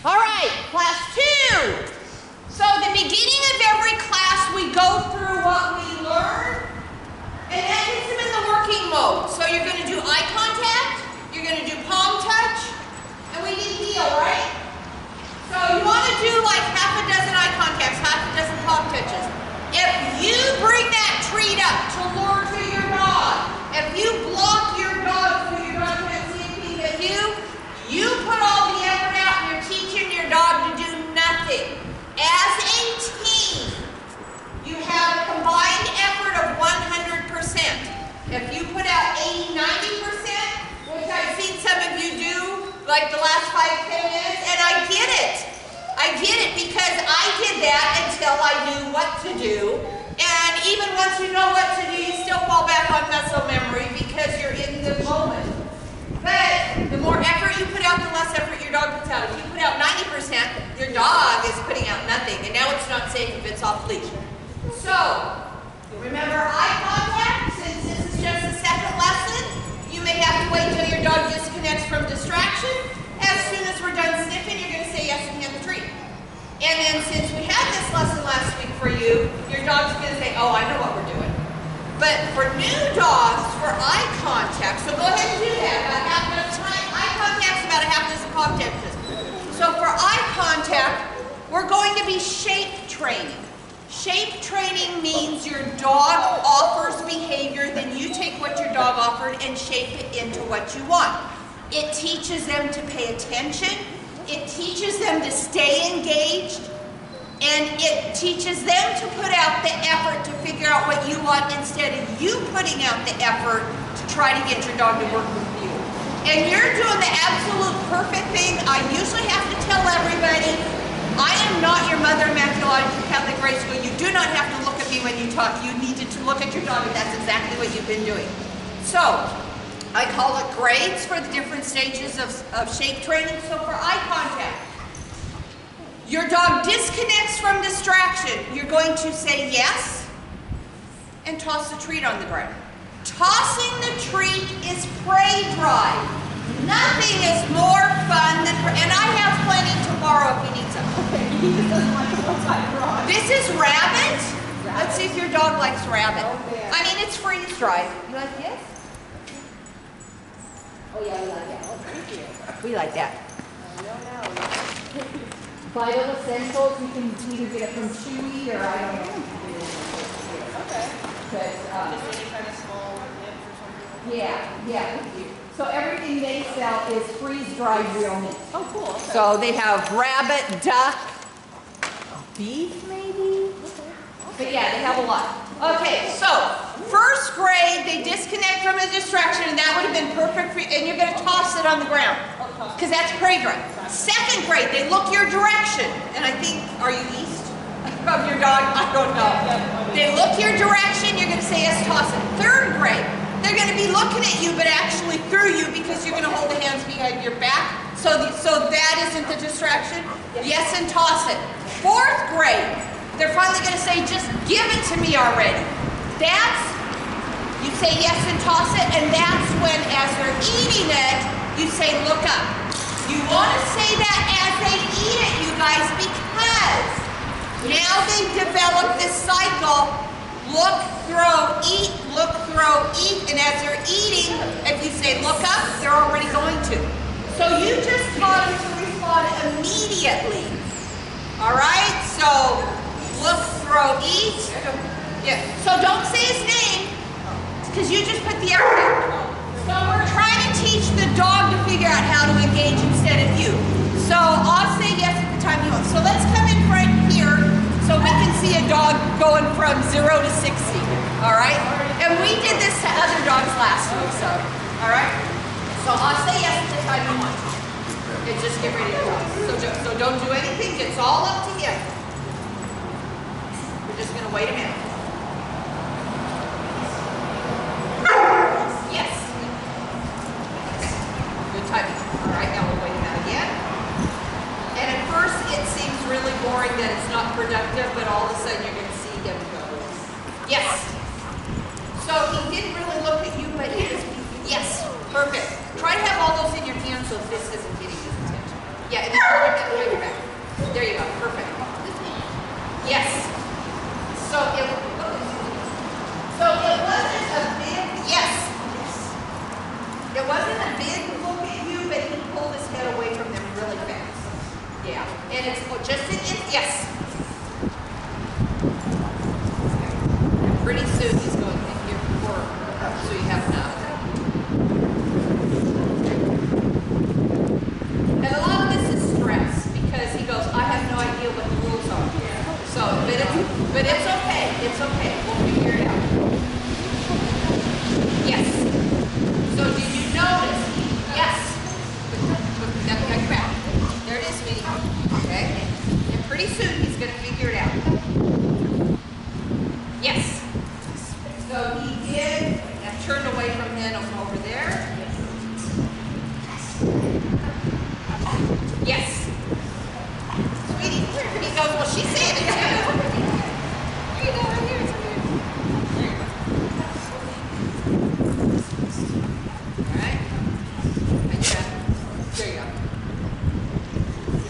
All right, class 2. So the beginning of every class, we go through what we learn, and that gets them in the working mode. So you're going to do eye contact, you're going to do palm touch, and we need heel, right? So you want to do like half a dozen eye contacts, half a dozen palm touches. If you bring that treat up to lure to your dog, if you block your dog so your dog can't see anything but you put all the effort out and you're teaching your dog to do nothing. As a team, you have a combined effort of 100%. If you put out 80, 90%, which I've seen some of you do, like the last 5, 10 minutes, and I get it. I get it because I did that until I knew what to do. And even once you know what to do, you still fall back on muscle memory because you're in the moment. But the more effort you put out, the less effort your dog puts out. If you put out 90%, your dog is putting out nothing. And now it's not safe if it's off leash. So, remember eye contact. Since this is just the second lesson, you may have to wait until your dog disconnects from distraction. As soon as we're done sniffing, you're going to say yes and hand the treat. And then since we had this lesson last week for you, your dog's going to say, oh, I know what we're doing. But for new dogs, for eye contact, so go ahead and do that. About half a dozen eye contact's about a half dozen palm touches. So for eye contact, we're going to be shape training. Shape training means your dog offers behavior, then you take what your dog offered and shape it into what you want. It teaches them to pay attention. It teaches them to stay engaged. And it teaches them to put out the effort to figure out what you want instead of you putting out the effort to try to get your dog to work with you. And you're doing the absolute perfect thing. I usually have to tell everybody, I am not your mother Immaculata Catholic grade school. You do not have to look at me when you talk. You needed to look at your dog, and that's exactly what you've been doing. So, I call it grades for the different stages of shape training. So for eye contact, your dog disconnects from distraction. You're going to say yes and toss the treat on the ground. Tossing the treat is prey drive. Nothing is more fun than, and I have plenty tomorrow if you need some. This is rabbit. Let's see if your dog likes rabbit. I mean, it's freeze dried. You like this? Oh yeah, we like that. Oh, thank you. We like that. Vital Essentials, you can either get it from Chewy or I don't know. Okay. But, just any kind of small nibs or something? Yeah, thank you. So everything they sell is freeze-dried real meat. Oh, cool. Okay. So they have rabbit, duck, beef maybe? Okay. But yeah, they have a lot. Okay, so first grade, they disconnect from a distraction, and that would have been perfect for you, and you're going to toss it on the ground, because that's prey drive. Second grade, they look your direction, and I think, are you east of your dog? I don't know. They look your direction, you're going to say yes, toss it. Third grade, they're going to be looking at you, but actually through you, because you're going to hold the hands behind your back, so that isn't the distraction. Yes, and toss it. Fourth grade, they're finally going to say, just give it to me already. You say yes and toss it, and that's when, as they're eating it, you say, look up. You want to say that as they eat it, you guys, because now they've developed this cycle, look, throw, eat, look, throw, eat, and as they're eating, if you say look up, they're already going to. So you just taught them to respond immediately. All right, so look, throw, eat. Yeah. So don't say his name, because you just put the effort in. So we're trying to teach the dog to figure out how to engage instead of you. So I'll say yes at the time you want. So let's come in right here so we can see a dog going from 0 to 60. All right? And we did this to other dogs last week, so, all right? So I'll say yes at the time you want. And just get ready to go. So don't do anything. It's all up to him. We're just going to wait a minute. Yes. Okay. Good timing. All right, now we'll wait him out again. And at first it seems really boring that it's not productive, but all of a sudden you're going to see him go. Yes. So he didn't really look at you, but he is. Yes. Perfect. Try to have all those in your hands so this isn't getting his attention. Yeah, and then And it's just yes. Pretty soon he's going in here for so you have enough. And a lot of this is stress because he goes, I have no idea what the rules are. So, but it's okay. It's okay. We'll figure it out. Yes. So did you notice? Yes. Got your back. There it is, sweetie. Okay. And pretty soon he's going to figure it out. Yes. So he did. I've turned away from him over there. Yes. Sweetie, he goes, well, she's saying it too. Here you go, right here. There you go. All right. There you go.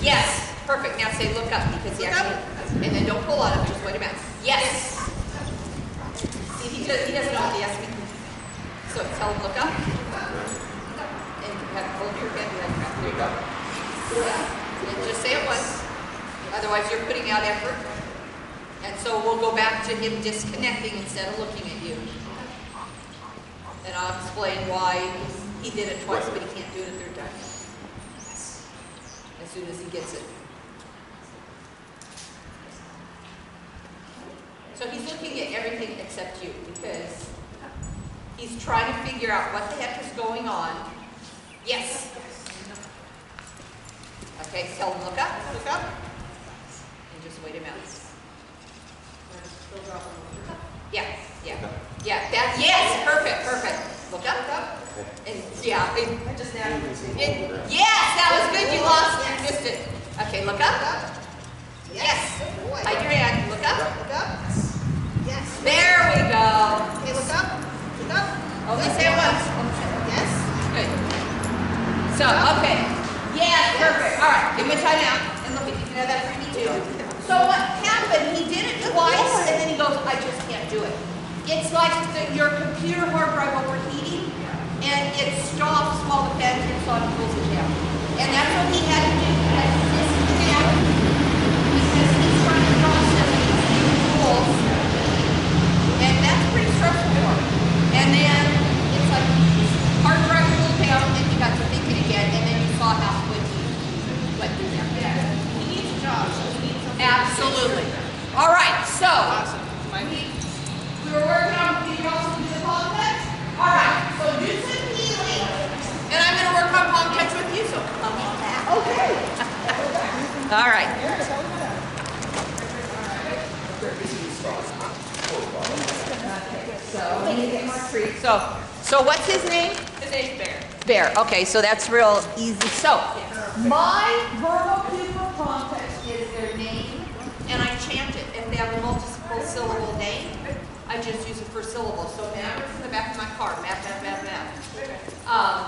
Yes. Perfect. Now say look up because he actually, and then don't pull on him, just wait a minute. Yes. See, he doesn't know what the yes means. So tell him look up. And you have to hold your head. There you go. And just say it once. Otherwise you're putting out effort. And so we'll go back to him disconnecting instead of looking at you. And I'll explain why he did it twice, but he can't do it a third time. As soon as he gets it. So he's looking at everything except you because he's trying to figure out what the heck is going on. Yes. Okay, tell him look up, and just wait a minute. Yeah. Yes, perfect. Look up. And yeah, yes, that was good. You lost it, you missed it. Okay, look up. Yes. Hide your hand. Look up. Yes. There we go. Okay, look up. Only say it once. Yes. Good. So, okay. Yes, perfect. All right, give him a time out. And look, you can have that for me too. So what happened, he did it twice, and then he goes, I just can't do it. It's like your computer hard drive overheating, and it stops while the fan kicks on and pulls it down. And that's what he had to do. He had to disconnect because he's trying to process these new rules. And that's pretty stressful for him. And then it's like hard drive pulled down, and you got to think it again, and then you saw how quick he went through that. He needs a job, so he needs something. Absolutely. All right, so we were working on, did you also do the palm touch? All right, so do some healing, and I'm going to work on palm touch with you, so come on back. Okay. All right. So we need to get more treats. So what's his name? His name's Bear. Bear. Okay, so that's real easy. So my verbal cue for palm touch is their name, and I chant it. If they have a multiple syllable name, I just use the first syllable. So Matt is in the back of my car. Matt.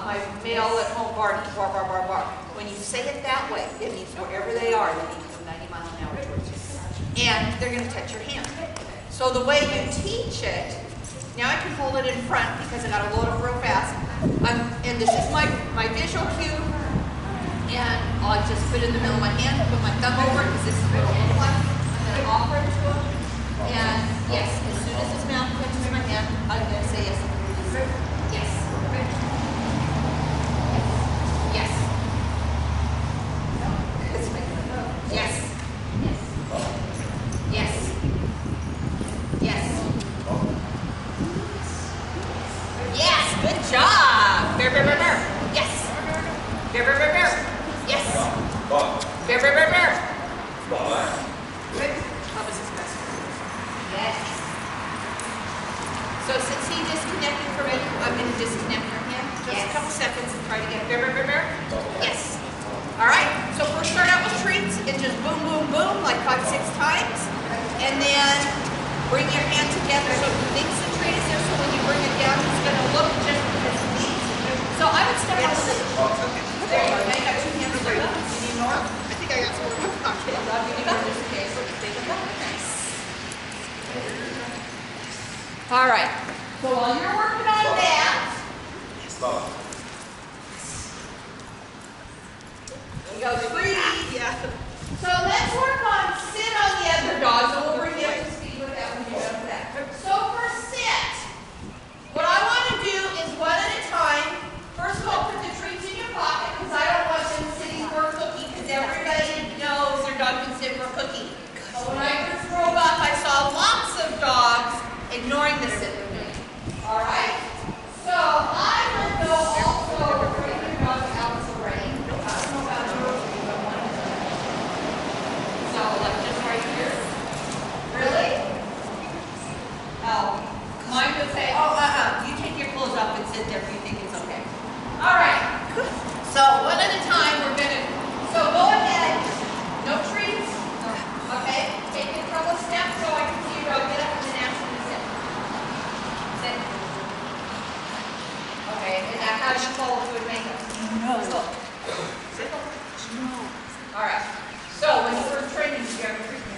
My male at home, Barney. Bar. When you say it that way, it means wherever they are, they need to go 90 miles an hour towards you. And they're going to touch your hand. So the way you teach it, now I can hold it in front because I got to load up real fast. And this is my visual cue. And I'll just put it in the middle of my hand, put my thumb over it because this is what it'll look like. I'm going to offer it to him. And yes, as soon as his mouth touches my hand, I'm going to say yes. Yes. Yes. Yes. Yes. Yes. Yes, good job. Bear. Yes. Bear. Yes. Bear. Good. How was his best? Yes. So since he disconnected from me, I'm going to disconnect from him. Just a couple seconds and try to get bear. Yes. All right. So first start out with treats and just boom, like 5-6 times. And then bring your hand together so it thinks the treat is there. So when you bring it down, it's going to look just as it needs. So I would start with this. There you go. Now you got 2 hands right up. You need more? I think I got some more in my pocket. I'll give you more just in case. Nice. All right. So while you're working on that, he goes 3. Yeah. So let's work on sit on the other dogs, and we'll bring you up to speed with that when you're done with that. So for sit, what I want to do is one at a time. First of all, put the treats in your pocket because I don't want them sitting for a cookie because everybody knows their dog can sit for a cookie. But when I first drove up, I saw lots of dogs ignoring the sit with me. All right? So I would go also bring your dog out to rain. I don't know about yours, but you don't want it. So like just right here. Really? Oh, mine would say, oh, you take your clothes off and sit there if you think it's okay. All right. So one at a time, we're gonna. So go ahead. No treats. Okay. Take it from a step so I can see your dog get up and then ask him to sit. Sit. Okay. And now how do you follow through and make it? No. Sit. No. All right. So when you were training, did you ever treat me?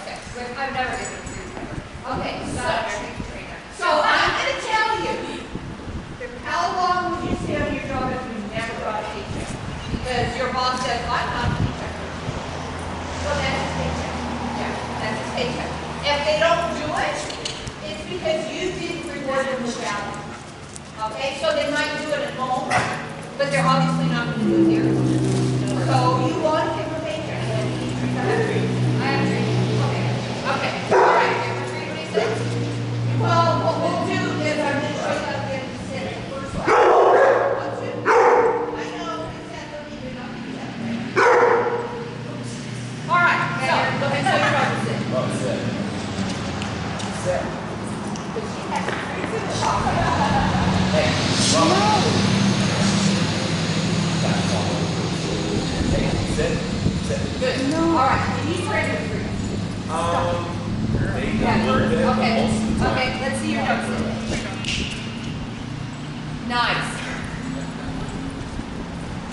Okay. I've never given a treat. Okay. So I'm going to tell you, how long would you stay on your dog if you never got a paycheck? Because your boss says, I'm not a paycheck. Well, that's his paycheck. Yeah, that's his paycheck. If they don't do it, it's because you didn't reward them with value. Okay, so they might do it at home, but they're obviously not going to do it here. So you want to give them a paycheck. I have a treat. Okay. Okay. All right. You have a treat? What do you say? Well, what we'll do is I'm going to show you how to get to sit in the first one. 1, 2. I know, exactly, you're not going to do that. All right, so go ahead and show your dog to sit. Oh, sit. Sit. But she has to treat in the shop. Hey, well, hey, sit. Sit. Good. No. All right, and he's ready to treat. Maybe a little bit, but Okay. most of the time. Okay, let's see your dog sit. Nice.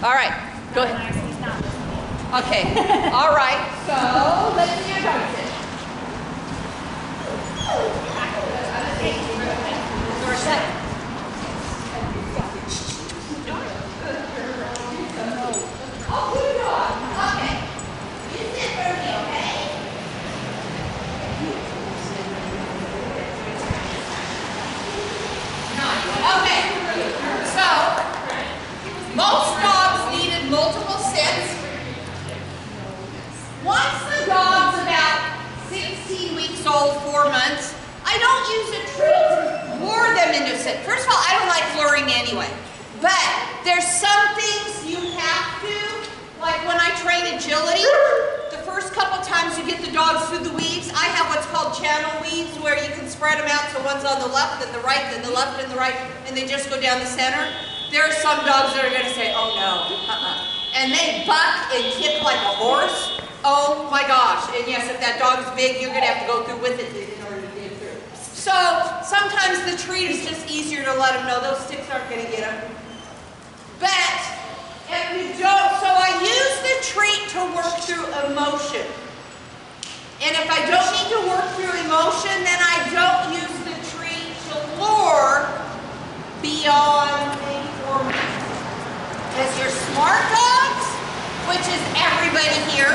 All right, go ahead. Okay, all right, so let's see your dog sit. Door shut. Oh, good dog. Okay. You sit for me, okay? Okay, so most dogs needed multiple sits. Once the dog's about 16 weeks old, 4 months, I don't use a treat to lure them into a sit. First of all, I don't like luring anyway. But there's some things you have to, like when I train agility, the first couple times you get the dogs through the weaves, I have what's called channel weaves where you can spread them out so one's on the left and the right, then the left and the right, and they just go down the center. There are some dogs that are going to say, oh no, and they buck and kick like a horse. Oh my gosh, and yes, if that dog's big, you're going to have to go through with it in order to get through. So sometimes the treat is just easier to let them know those sticks aren't going to get them. But if you don't, so I use the treat to work through emotion. And if I don't need to work through emotion, then I don't use the treat to lure beyond maybe 4 months. Because your smart dogs, which is everybody here,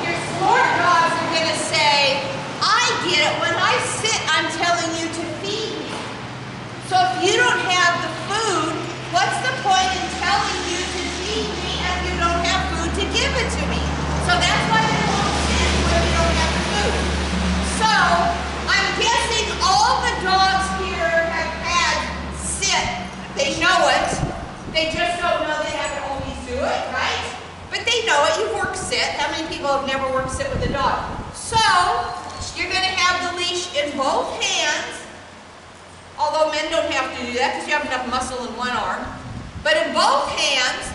your smart dogs are going to say, I get it. When I sit, I'm telling you to feed me. So if you don't have the food, what's the point in telling you to feed me if you don't have food to give it to me? So that's why they won't sit where you don't have the food. So I'm guessing all the dogs here have had sit. They know it. They just don't know they have to always do it, right? But they know it. You've worked sit. How many people have never worked sit with a dog? So you're going to have the leash in both hands. Although men don't have to do that because you have enough muscle in one arm. But in both hands,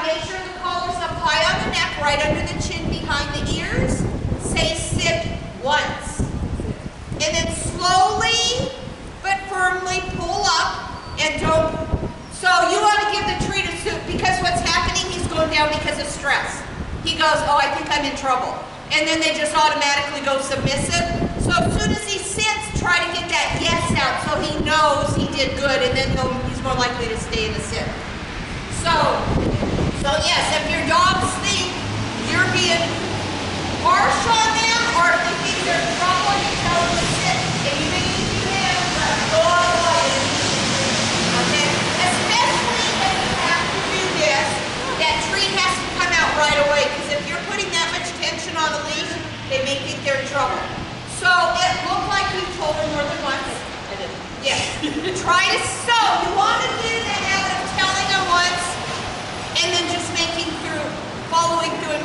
make sure the collar's up high on the neck, right under the chin, behind the ears. Say sit once. And then slowly but firmly pull up and don't. So you want to give the treat a suit because what's happening, he's going down because of stress. He goes, oh, I think I'm in trouble. And then they just automatically go submissive. So as soon as he sits, try to get that yes out so he knows he did good, and then he's more likely to stay in the sit. So yes, if your dogs think you're being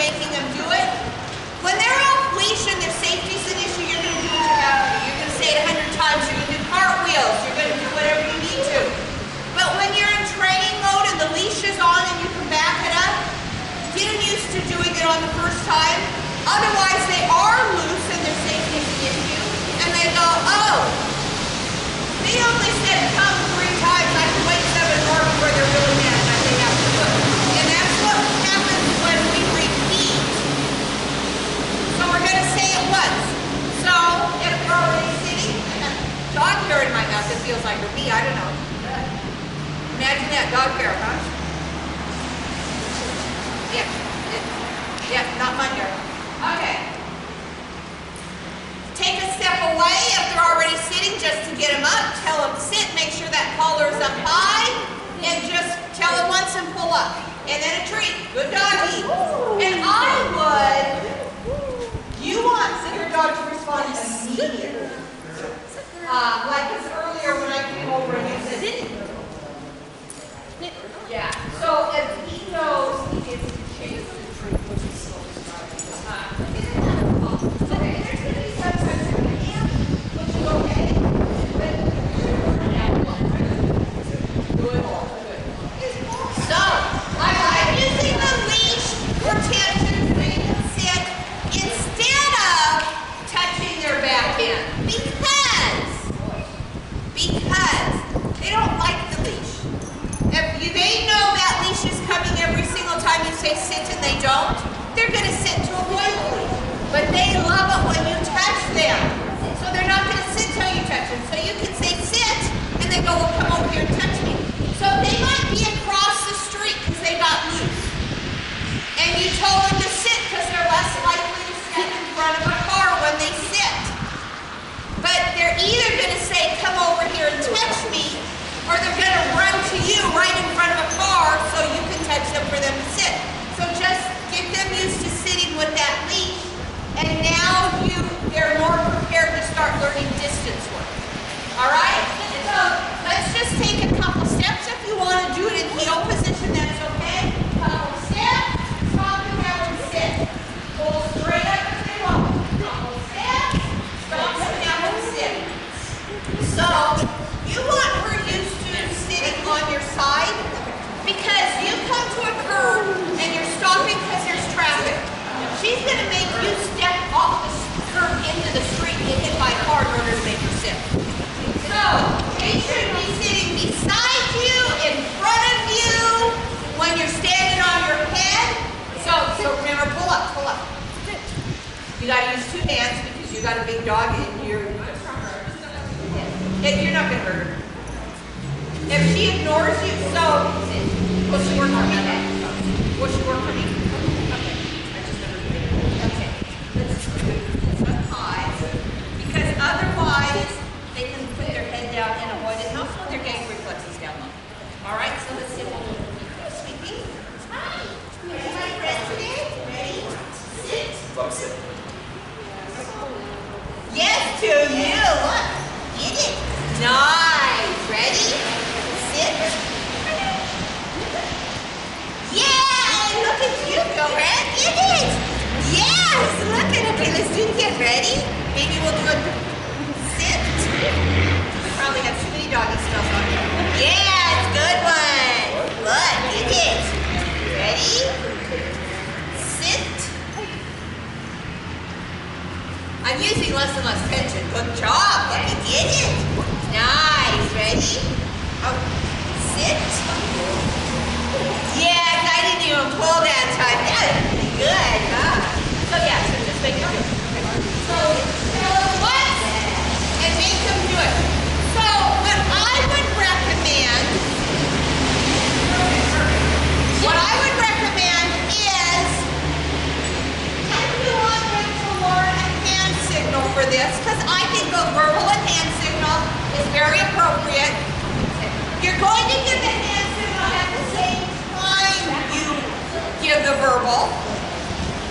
making them do it. When they're off leash and their safety's an issue, you're going to do what you have to do. You're going to say it 100 times. You're going to do cartwheels. You're going to do whatever you need to. But when you're in training mode and the leash is on and you can back it up, get them used to doing it on the first time. Otherwise, they are loose and their safety's an issue. And they go, oh, they only said come 3 times. I can wait 7 more before they're really mad and they have to do it. And that's what happens when we repeat. So we're going to say it once. So if you're already sitting, dog hair in my mouth, it feels like for me, I don't know. Imagine that, dog hair, huh? Yeah, not my hair. Okay. Take a step away if they're already sitting just to get them up. Tell them sit, make sure that collar is up high, and just tell them once and pull up. And then a treat. Good doggy. And you want your dog to respond immediately. Like this earlier when I came over and you said, yeah. So if he knows he gets to chase the treat, which is slowly starting. Okay, there's going to be sometimes you're going to amp, which is okay. But good. So, I like using the leash for tension to make them sit instead of touching their back end. Because they don't like the leash. If they know that leash is coming every single time you say sit and they don't, they're going to sit to avoid the leash. But they love it when you touch them. So they're not going to sit till you touch them. So you can say sit, and they go, well, come over here and touch me. So they might be across the street because they got loose. And you told them to sit because they're less likely to step in front of a car when they sit. But they're either going to say, come over here and touch me, or they're going to run to you right in front of a car so you can touch them for them to sit. So just get them used to sitting with that leash, and now they're more prepared to start learning distance work. All right? So let's just take a couple steps. If you want to do it in heel position, that's okay. Couple steps, stop and have them sit. Pull straight up if they want. Couple steps, stop and have them sit. So you want her used to sitting on your side because you come to a curb and you're stopping because there's traffic. She's going to make you step off the curb into the street and get hit by a car in order to make her sit. So they should be sitting beside you, in front of you, when you're standing on your head. So remember, pull up. You got to use 2 hands because you got a big dog and you're not going to hurt her. If she ignores you, will she work for me? Will she work for me? Okay. Okay. Let's up high. Because otherwise, they can put their head down and avoid it. And also their gag reflexes down low. All right, so let's see. Sweetie. Hi. Am I ready today? Ready? Sit. Sit. Yes, to you. Look. Get it. Nice. Ready? Sit. Yay! Look at you go, right? Get it. Yes. Look at. Okay, let's do it again. Ready? Maybe we'll do it. Sit. We probably have too many doggy stuff on here. Yes. Good one. Look. Get it. Ready? Sit. I'm using less and less tension. Good job. Let me get it. Nice. Ready? Oh, sit. Yes, I didn't even pull that time. That was pretty good, huh? So yeah, so just make it do it. So tell them once and make them do it. So what I would recommend is you want them to learn a hand signal for this, because I think the verbal and hand signal is very appropriate. You're going to give the hand signal at the same time you give the verbal.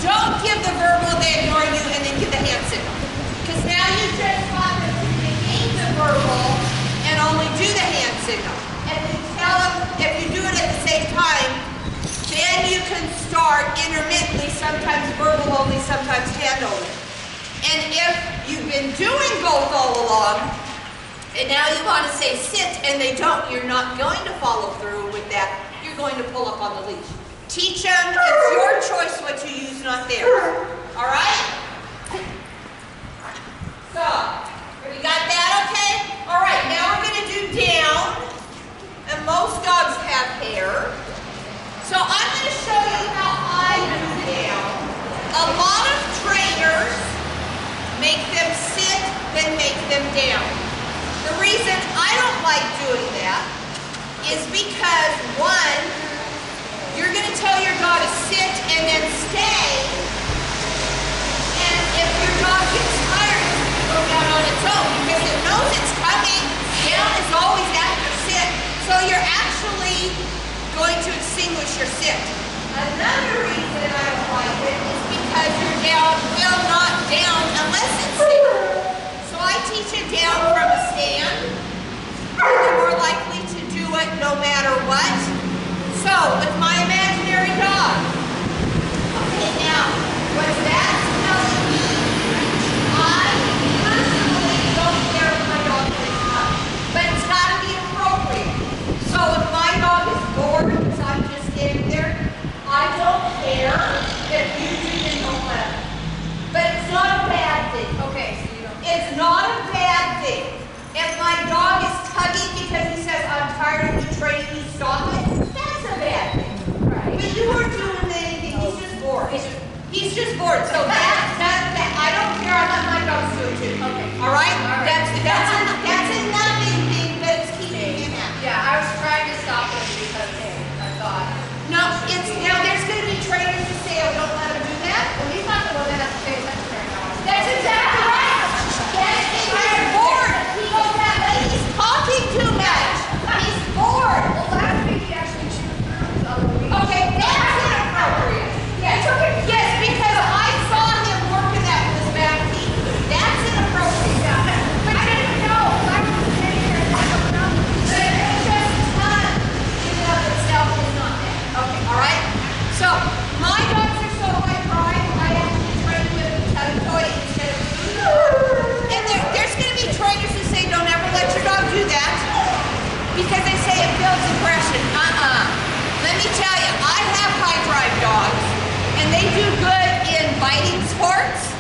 Don't give the verbal, they ignore you, and then give the hand signal. Because now you just want them to negate the verbal and only do the hand signal. And then tell them, if you do it at the same time, then you can start intermittently sometimes. And now you want to say sit, and they don't. You're not going to follow through with that. You're going to pull up on the leash. Teach them. It's your choice what you use, not theirs. All right? So, we got that okay? All right, now we're going to do down. And most dogs have hair. So I'm going to show you how I do down. A lot of trainers make them sit, then make them down. The reason I don't like doing that is because, one, you're going to tell your dog to sit and then stay, and if your dog gets tired, it's going to go down on its own because it knows it's coming. Down is always after sit, so you're actually going to extinguish your sit. Another reason I don't like it is because your down will not down unless it's sit. So I teach it down from a stand. You're more likely to do it no matter what. So, with my imaginary dog. Okay, now, what that's telling me, I personally don't care if my dog plays up, but it's got to be appropriate. So, if my dog is bored because I'm just standing there, I don't care if you do then don't let him. But it's not a bad thing. Okay, so you don't. It's not a bad thing. If my dog is tugging because he says, I'm tired of you training me, stop it, that's a bad thing. Right. But you weren't doing anything, he's just bored. He's just bored. So that I don't care, I let my dogs do it too. Okay. All right? That's a nothing thing, but it's keeping him happy. Yeah, I was trying to stop him because I thought. No, there's going to be trainers who say, oh, don't let him do that. Well, he's not the one that has to pay attention right now. That's exactly right. Yes, he's bored. He goes that way. He's talking too much. He's bored. Well, last week he actually chewed through his other week. Okay, that's inappropriate. Yes, yes, because I saw him working that with his back teeth. That's inappropriate. Yeah. But I didn't know. I was sitting here and I don't know. But it's just fun. In and of itself is not that. Okay, all right? So, my dogs are so high pride, I actually train with a tug toy instead of food. And there's going to be trainers who say, don't ever let your dog do that because they say it builds aggression. Let me tell you, I have high drive dogs, and they do good in biting sports,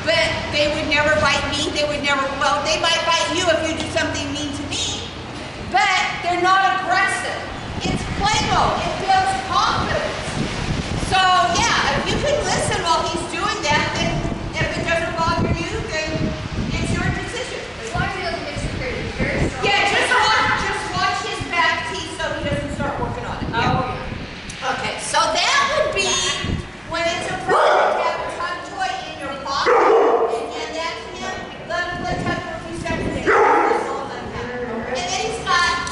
but they would never bite me. They would never, well, they might bite you if you do something mean to me, but they're not aggressive. It's play mode. It builds confidence. So, yeah, if you can listen while he's doing that, then if it doesn't bother you, then it's your decision. As long as he doesn't get too crazy, he's very strong. Yeah, just watch his back teeth so he doesn't start working on it. Yeah. Oh, yeah. Okay, so that would be when it's appropriate to have a tug toy in your pocket and hand that to him. Let him play tug for a few seconds and that's all let him have. And then he's got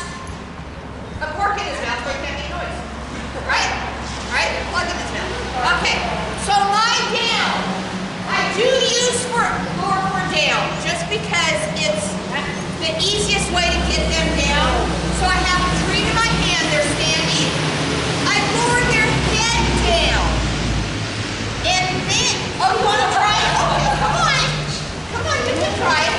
a cork in his mouth where he can't make noise. Right? Right? Plug in his mouth. Okay, so my down. I do use lure for down just because it's the easiest way to get them down. So I have a treat in my hand, they're standing. I lure their head down. And then, oh, you want to try it? Okay, come on. Come on, you can try it.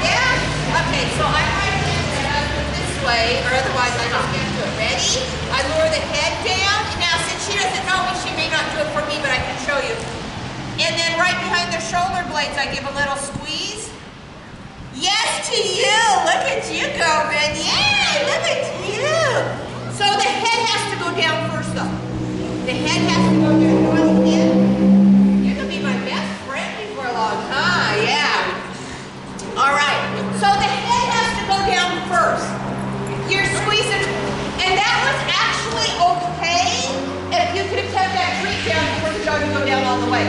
Yeah? Okay, so I might have to this way, or otherwise I just can't do it. Ready? I lure the head down. Now, since she doesn't know me, she may not do it for me, but I can show you. And then right behind their shoulder blades, I give a little squeeze. Yes to you. Look at you go, Ben. Yeah, look at you. So the head has to go down first, though. The head has to go down. You want the head? You're going to be my best friend before long, huh? Yeah. All right. So the head has to go down first. You're squeezing. And that was actually okay if you could have kept that treat down before the dog would go down all the way.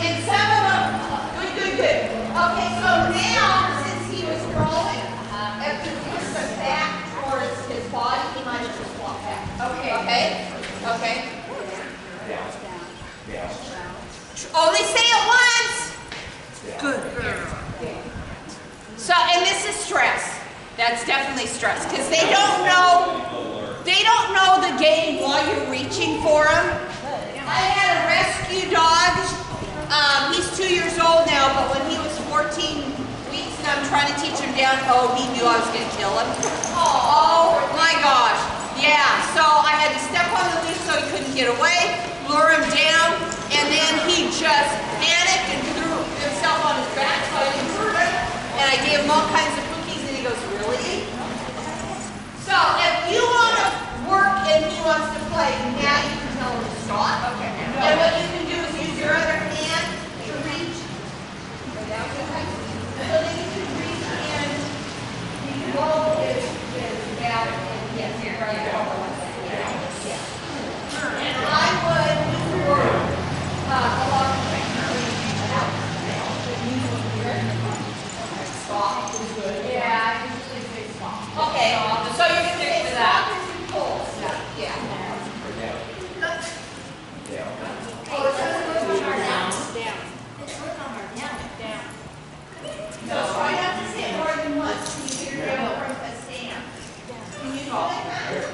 And some of them, good. Okay, so now, since he was crawling, if he puts the back towards his body, he might just walk back. Okay. Only say it once. Good girl. So, and this is stress. That's definitely stress, because they don't know the game while you're reaching for them. I had a rescue dog. He's 2 years old now, but when he was 14 I'm trying to teach him down. Oh, he knew I was going to kill him. Oh my gosh. Yeah, so I had to step on the leash so he couldn't get away, lure him down, and then he just panicked and threw himself on his back so I didn't hurt him. And I gave him all kinds of cookies and he goes, really? So if you want to work and he wants to play, now you can tell him to stop. Okay. And what you can do is use your other hand to reach. So then you can reach and the goal is down and yes, here, right there. And I would work along the way. Stop is good. Yeah, I usually say stop. Okay, so you're going to say stop and pull. Yeah. Oh, it's going on our down. It's going on our down. No, try not to say it more than once. Can you hear me over a stand? Can you do that?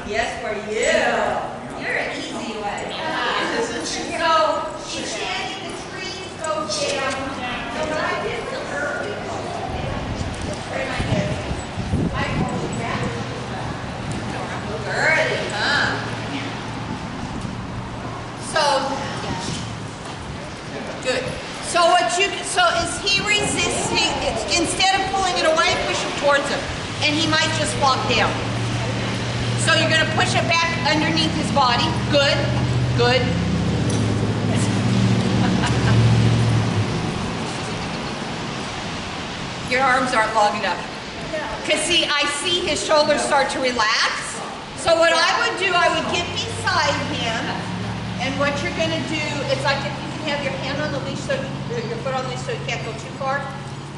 Yes, for you. You're an easy one. So, enchanting the trees goes down. So what I did real early, very nice. I pulled it back. Early, huh? So, good. So is he resisting? Instead of pulling it away, push him towards him, and he might just flop down. So you're going to push it back underneath his body. Good, good. Your arms aren't long enough. Because see, I see his shoulders start to relax. So what I would do, I would get beside him, and what you're going to do, it's like if you can have your hand on the leash, so your foot on the leash so he can't go too far,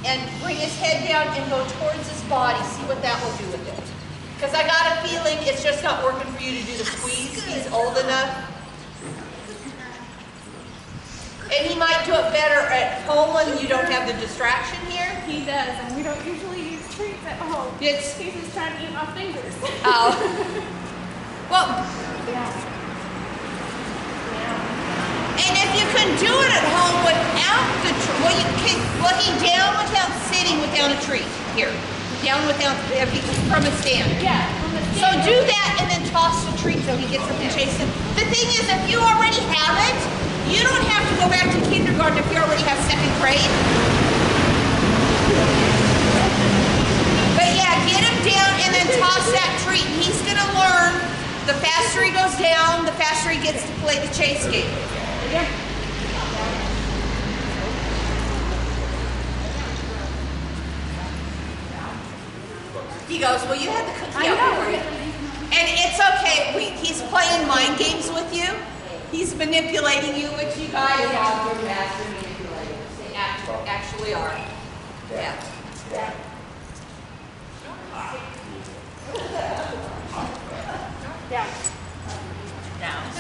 and bring his head down and go towards his body. See what that will do with it. Because I got a feeling it's just not working for you to do the squeeze. He's old enough. And he might do it better at home when you don't have the distraction here. He does, and we don't usually use treats at home. It's, He's just trying to eat my fingers. oh. Well, Yeah. and if you can do it at home without the tree, well, he down without sitting without a treat here. Down without, from a stand. Yeah. So do that and then toss the treat so he gets up and chase him. The thing is, if you already have it, you don't have to go back to kindergarten if you already have second grade. But yeah, get him down and then toss that treat. And he's going to learn, the faster he goes down, the faster he gets to play the chase game. Yeah. He goes, well, you had the cookie I out know. for you. And it's okay. He's playing mind games with you. He's manipulating you, which you guys are master manipulators. They actually are. Yeah. Yeah.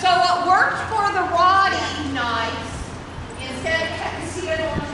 So what worked for the Roddy nights, instead of see it on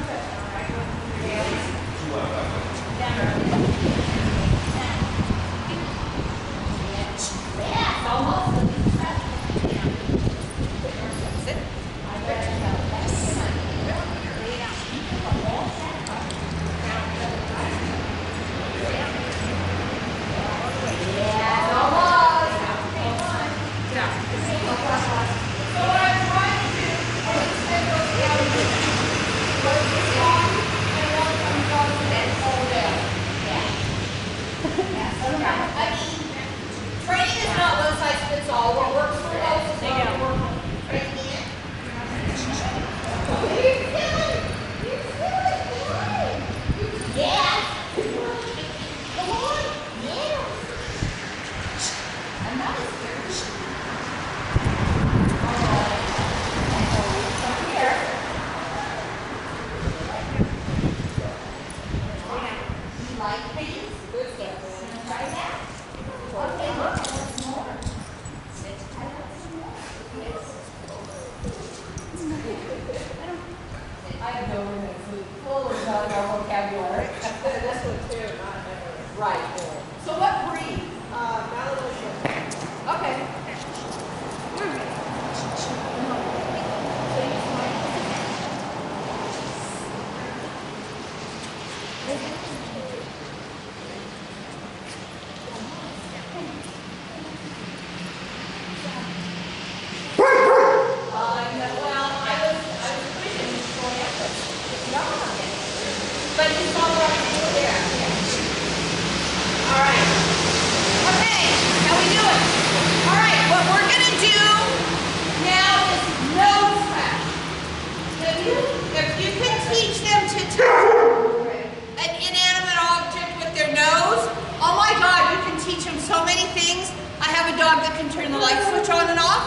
light switch on and off.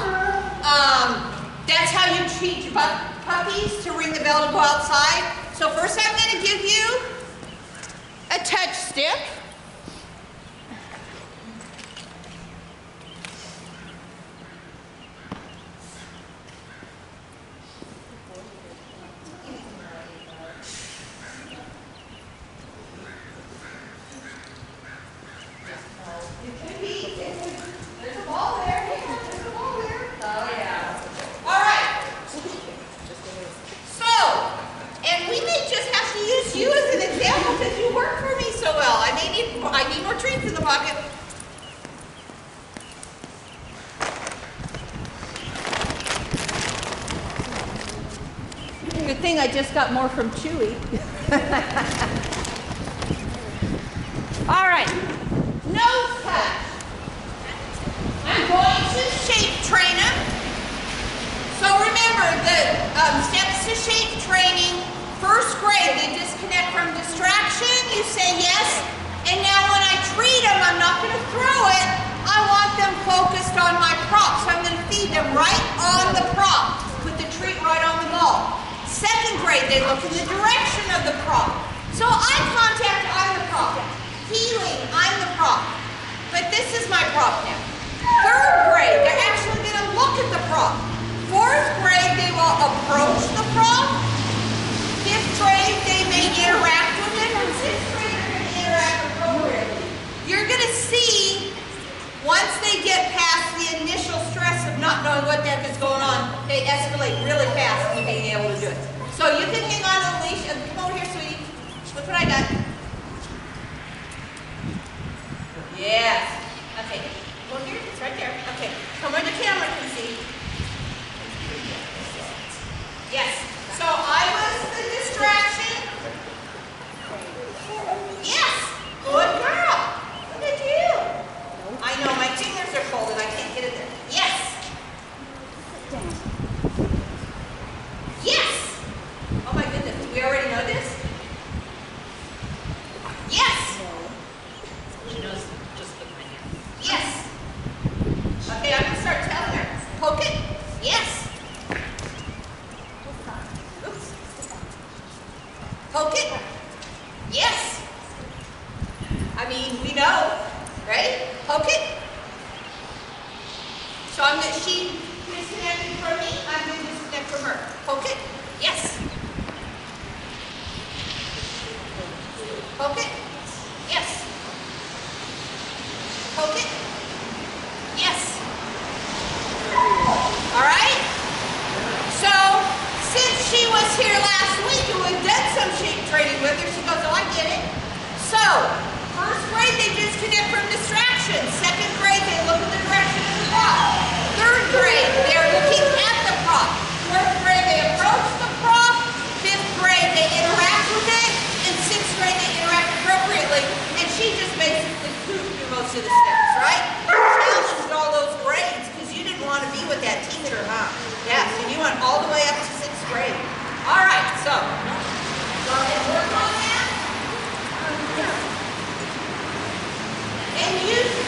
That's how you teach puppies to ring the bell to go outside. So first I'm going to give you a touch stick. I need more treats in the pocket. Good thing I just got more from Chewy. All right, nose touch. I'm going to shape train him. So remember the steps to shape training. First grade, they disconnect from distraction. You say yes. And now when I treat them, I'm not going to throw it. I want them focused on my prop. So I'm going to feed them right on the prop. Put the treat right on the ball. Second grade, they look in the direction of the prop. So eye contact, I'm the prop. Healing, I'm the prop. But this is my prop now. Third grade, they're actually going to look at the prop. Fourth grade, they will approach the prop. Fifth grade, they may interact with it. And sixth grade, they're going to interact appropriately. You're going to see, once they get past the initial stress of not knowing what the heck is going on, they escalate really fast to being able to do it. So you can hang on to the leash. Come over here, sweetie. Look what I got. Yes. Okay. Go here. It's right there. Okay. Come where the camera can see. Yes. So I was the distraction. Yes. Good girl. Look at you. I know my fingers are cold and I can't get it there. Yes. Yes. Oh my goodness. Do we already know this? Yes. She knows just look right here. Yes. Okay, I'm going to start telling her. Poke it. Yes. Oops. Poke it. Yes. I mean, we know, right? Poke it. So I'm going to, she disconnected from me, I'm going to disconnect from her. Poke it. Yes. Poke it. Yes. Poke it. Yes. All right? So, since she was here last week and we've done some shape training with her, she goes, oh, I get it. So, first grade, they disconnect from distractions. Second grade, they look in the direction of the prop. Third grade, they're looking at the prop. Fourth grade, they approach the prop. Fifth grade, they interact with it. And sixth grade, they interact appropriately. And she just basically pooped through most of the steps, right? Challenged all those grades because you didn't want to be with that teacher, huh? Yes, and you went all the way up to sixth grade. All right, so go ahead and work on that. And use the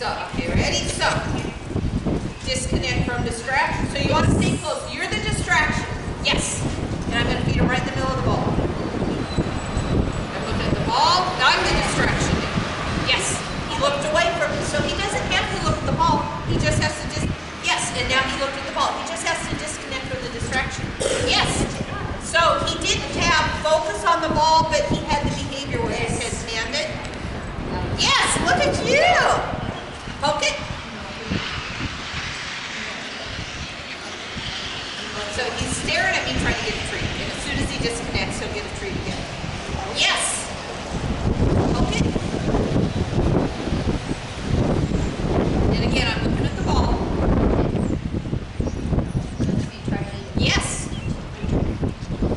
So, okay, ready? So, disconnect from distraction. So you want to stay close. You're the distraction. Yes. And I'm going to feed him right in the middle of the ball. I'm looking at the ball. I'm the distraction. Yes. He looked away from it. So he doesn't have to look at the ball. He just has to yes. And now he looked at the ball. He just has to disconnect from the distraction. Yes. So he didn't have focus on the ball, but he had the behavior where he said, stand it. Yes. Look at you. Poke it. So he's staring at me trying to get a treat. And as soon as he disconnects, he'll get a treat again. Yes. Poke it. And again, I'm looking at the ball. Yes.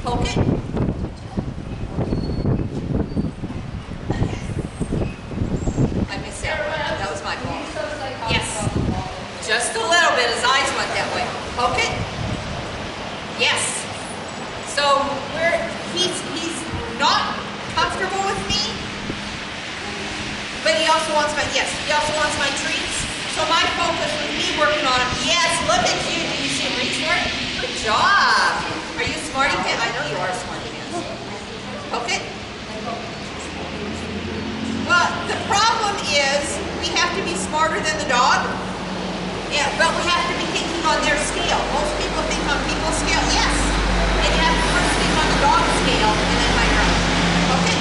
Poke it. I missed that one. That was my fault. Yes. Just a little bit. His eyes went that way. Poke it. Yes. So he's not comfortable with me, but he also wants my treats. So my focus with me working on him. Yes, look at you. Do you see him reach for it? Good job. Are you a smarty pants? I know you are a smarty pants. Okay. Well, the problem is we have to be smarter than the dog. Yeah, but we have to be thinking on their scale. Most people think on people's scale. Yes. And you have to first think on the dog scale and then my own. Okay.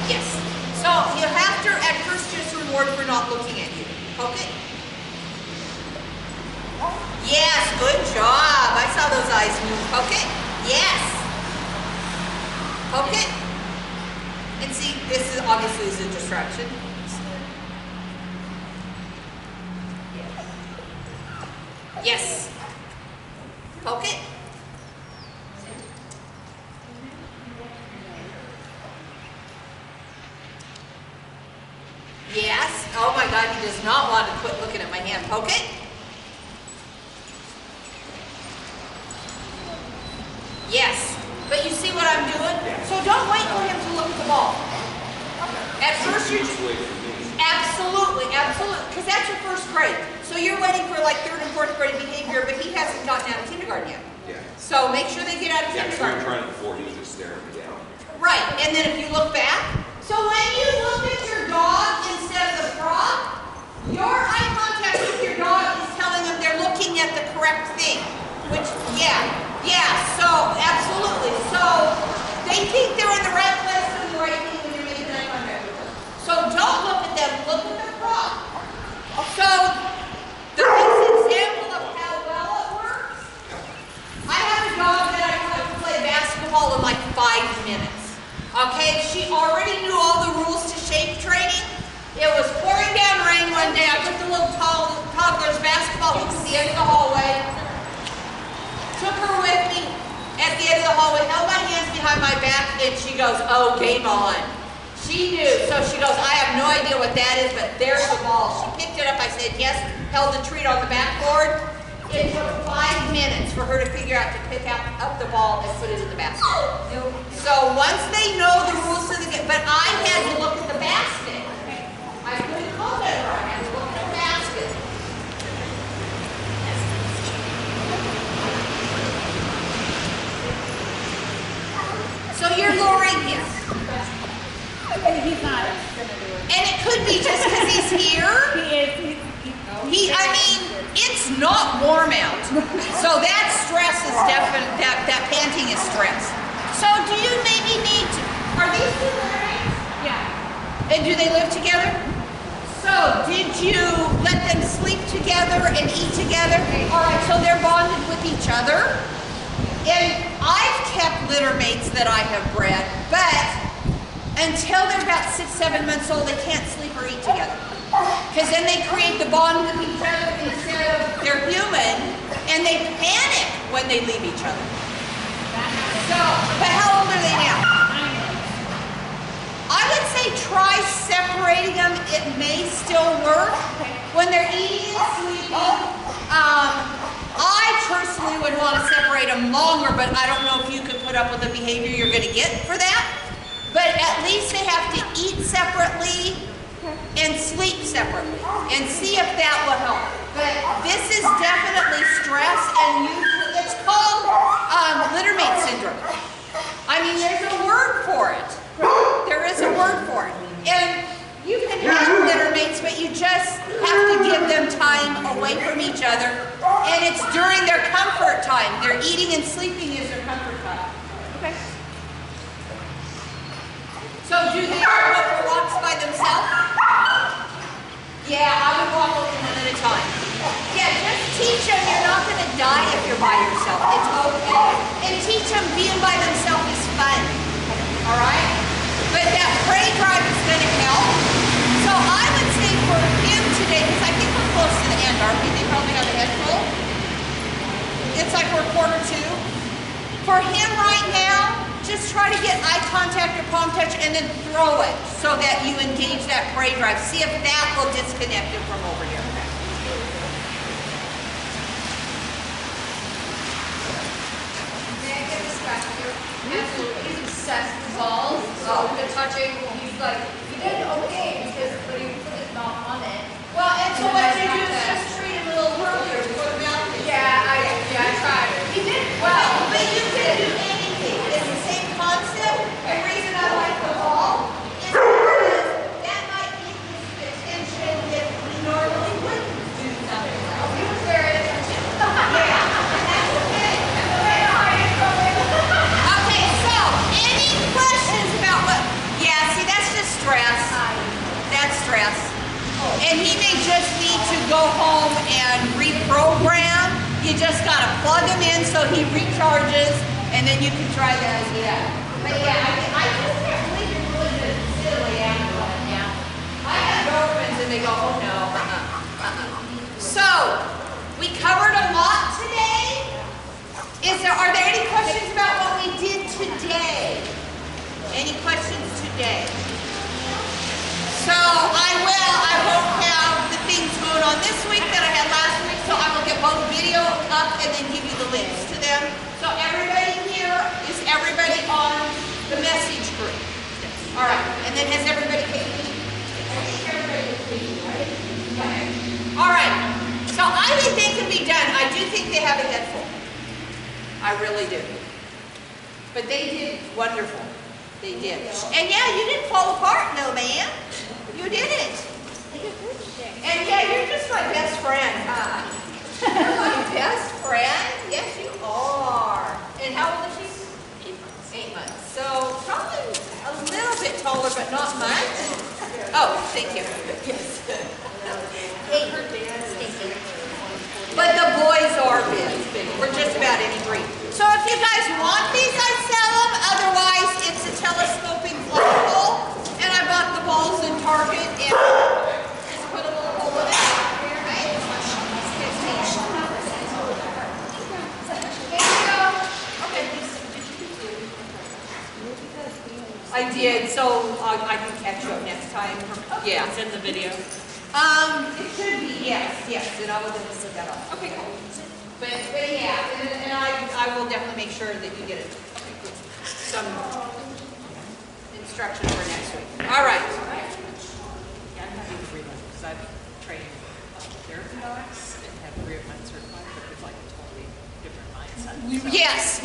Yes. So you have to at first just reward for not looking at you. Okay. Yes, good job. I saw those eyes move. Okay. Yes. Okay. And see, this is obviously a distraction. Yes. Poke it. Yes. Oh my God, he does not want to quit looking at my hand. Poke it. Yes. But you see what I'm doing? So don't wait for him to look at the ball. At first you're just waiting for me. Absolutely, absolutely. Because that's your first grade. So you're waiting for like 3rd and 4th grade behavior, but he hasn't gotten out of kindergarten yet. Yeah. So make sure they get out of kindergarten. kindergarten. Yeah, trying it before, he was just staring me down. Right, and then if you look back, so when you look at your dog instead of the frog, your eye contact with your dog is telling them they're looking at the correct thing. Which, so absolutely. So they think they're in the right place doing the right thing when you're making eye contact with them. So don't look at them, look at the frog. So the best example of how well it works, I have a dog that I taught to play basketball in like 5 minutes. Okay, she already knew all the rules to shape training. It was pouring down rain one day. I took the little toddler's basketball hoop at the end of the hallway, took her with me at the end of the hallway, held my hands behind my back, and she goes, oh, game on. She knew, so she goes, I have no idea what that is, but there's the ball. She picked it up, I said yes, held the treat on the backboard. It took 5 minutes for her to figure out to pick up the ball and put it in the basket. So once they know the rules to the game, but I had to look at the basket. I couldn't look at her, I had to look at the basket. So you're luring him. He's not going to do it. And it could be just because he's here. I mean, it's not warm out. So that stress is definite, that panting is stress. So do you maybe need to, are these two littermates? Yeah. And do they live together? So did you let them sleep together and eat together? All right, so they're bonded with each other. And I've kept littermates that I have bred, but until they're about 6, 7 months old, they can't sleep or eat together. Because then they create the bond with each other instead of they're human, and they panic when they leave each other. So, but how old are they now? I would say try separating them. It may still work. When they're eating and sleeping, I personally would want to separate them longer, but I don't know if you could put up with the behavior you're going to get for that. But at least they have to eat separately and sleep separately, and see if that will help. But this is definitely stress, and it's called littermate syndrome. I mean, there's a word for it. There is a word for it. And you can have littermates, but you just have to give them time away from each other. And it's during their comfort time. Their eating and sleeping is their comfort time. Okay. So do they all go for walks by themselves? Yeah, I would walk with them one at a time. Yeah, just teach them you're not going to die if you're by yourself. It's okay. And teach them being by themselves is fun. All right? But that prey drive is going to help. So I would say for him today, because I think we're close to the end, aren't we? They probably have a head full. It's like we're 1:45. For him right now, just try to get eye contact or palm touch and then throw it so that you engage that prey drive. See if that will disconnect him from over here. May I get distracted here? Absolutely. He's obsessed with balls. So the touching, he's like, he did okay because but he put his mouth on it. Well, and so what you do is just treat him a little earlier before the mouth is. Yeah, I tried. He did Well, but you can do anything. It's the same concept. The reason I like the ball is because that might get his attention if we normally wouldn't do something else. He was very attentive. Yeah, and that's okay. Okay, so any questions about what? Yeah, see, that's just stress. That's stress. And he may just need to go home and reprogram. You just gotta plug him in so he recharges, and then you can try that again. But yeah, I just can't believe you're really gonna silly after that now. I have girlfriends and they go, oh no, So, we covered a lot today. Are there any questions about what we did today? Any questions today? So I won't have the things going on this week that I had last week, so I will get both video up and then give you the links to them. So everybody here, is everybody on the message group? All right, and then has everybody taken it? I think everybody is taking it, right? Okay. All right, so I think they can be done. I do think they have a head full. I really do. But they did wonderful. They did. And yeah, you didn't fall apart, no man. You didn't. And yeah, you're just my best friend, huh? You're my best friend? Yes, you are. And how old is she? 8 months. So probably a little bit taller, but not much. Oh, thank you. Yes. Hey, her dad's stinky. But the boys are big. We're just about any breed. So if you guys want these, I sell them. Otherwise, it's a telescoping flagpole. And I bought the balls in Target and just put a little hole in it. Right? Okay. I did, so I can catch you up next time. Yeah. It's in the video. It should be, yes, and I will just put that up. Okay, cool. But yeah, and I will definitely make sure that you get some instruction for next week. All right. Yeah, I'm happy to read them because I've trained therapy dogs and have 3 of mine certified, but it's like a totally different mindset. So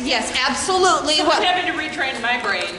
Yes, absolutely. I'm having to retrain my brain.